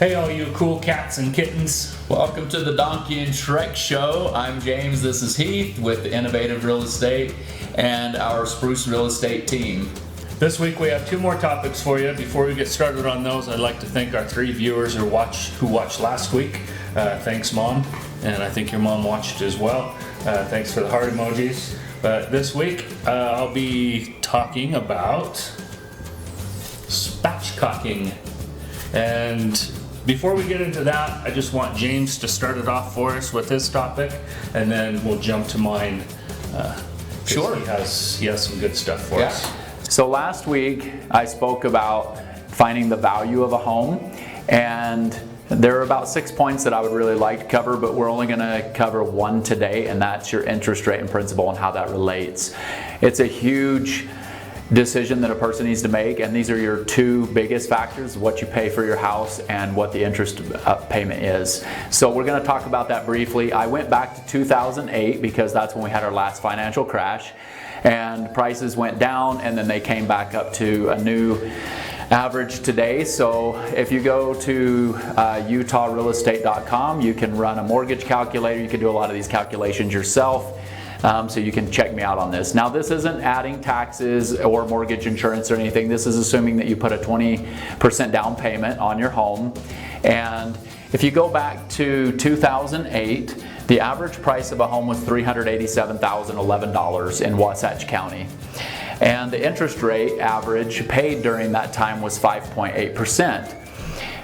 Hey all you cool cats and kittens. Welcome to the Donkey and Shrek show. I'm James, this is Heath with Innovative Real Estate and our Spruce Real Estate team. This week we have two more topics for you. Before we get started on those, I'd like to thank our 3 viewers who watched last week. Thanks Mom, and I think your mom watched as well. Thanks for the heart emojis. But this week I'll be talking about spatchcocking. And before we get into that, I just want James to start it off for us with his topic, and then we'll jump to mine. Sure. He has some good stuff for us. So last week I spoke about finding the value of a home, and there are about 6 points that I would really like to cover, but we're only going to cover one today, and that's your interest rate and principal and how that relates. It's a huge decision that a person needs to make, and these are your 2 biggest factors: what you pay for your house and what the interest payment is. So we're going to talk about that briefly. I went back to 2008 because that's when we had our last financial crash, and prices went down and then they came back up to a new average today. So if you go to utahrealestate.com, you can run a mortgage calculator. You can do a lot of these calculations yourself. So you can check me out on this. Now, this isn't adding taxes or mortgage insurance or anything. This is assuming that you put a 20% down payment on your home. And if you go back to 2008, the average price of a home was $387,011 in Wasatch County. And the interest rate average paid during that time was 5.8%.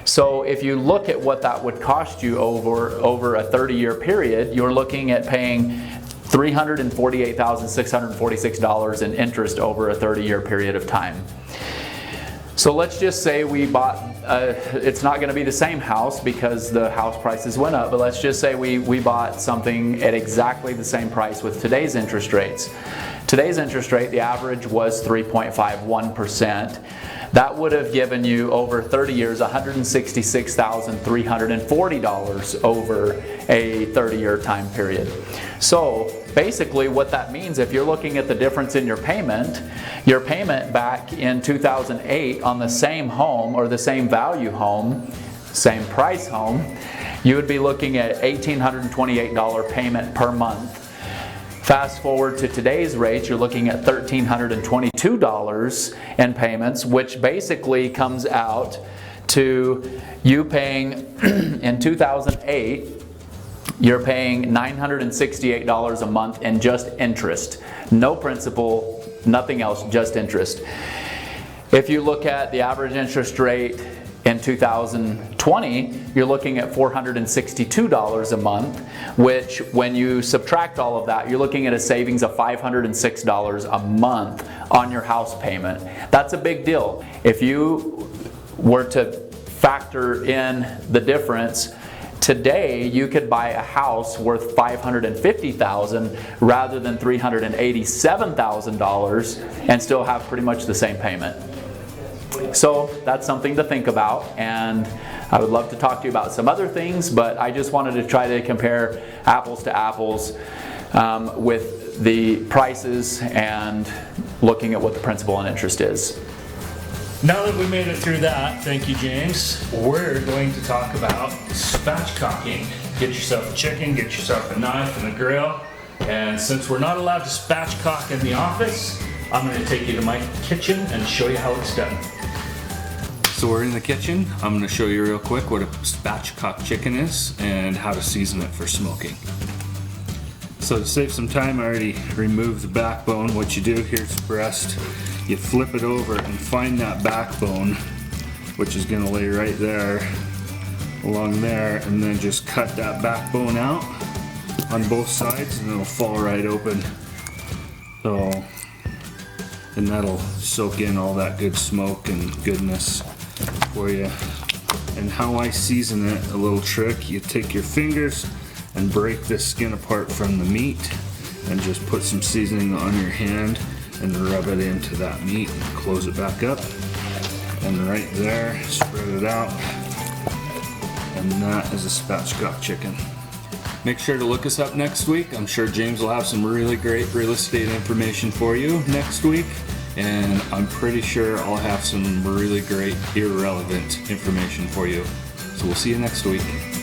So if you look at what that would cost you over a 30-year period, you're looking at paying $348,646 in interest over a 30-year period of time. So let's just say we bought, it's not going to be the same house because the house prices went up, but let's just say we bought something at exactly the same price with today's interest rates. Today's interest rate, the average was 3.51%. That would have given you over 30 years $166,340 over a 30-year time period. So basically what that means, if you're looking at the difference in your payment back in 2008 on the same home or the same value home, same price home, you would be looking at $1,828 payment per month. Fast forward to today's rates, you're looking at $1,322 in payments, which basically comes out to you paying, in 2008, you're paying $968 a month in just interest. No principal, nothing else, just interest. If you look at the average interest rate in 2020, you're looking at $462 a month, which when you subtract all of that, you're looking at a savings of $506 a month on your house payment. That's a big deal. If you were to factor in the difference, today you could buy a house worth $550,000 rather than $387,000 and still have pretty much the same payment. So that's something to think about, and I would love to talk to you about some other things, but I just wanted to try to compare apples to apples with the prices and looking at what the principal and interest is. Now that we made it through that, thank you James, we're going to talk about spatchcocking. Get yourself a chicken, get yourself a knife and a grill, and since we're not allowed to spatchcock in the office, I'm going to take you to my kitchen and show you how it's done. So we're in the kitchen. I'm going to show you real quick what a spatchcock chicken is and how to season it for smoking. So to save some time, I already removed the backbone. What you do, here's the breast. You flip it over and find that backbone, which is going to lay right there, along there, and then just cut that backbone out on both sides and it'll fall right open. So, and that'll soak in all that good smoke and goodness for you. And how I season it, a little trick, you take your fingers and break the skin apart from the meat and just put some seasoning on your hand and rub it into that meat and close it back up. And right there, spread it out. And that is a spatchcock chicken. Make sure to look us up next week. I'm sure James will have some really great real estate information for you next week. And I'm pretty sure I'll have some really great irrelevant information for you. So we'll see you next week.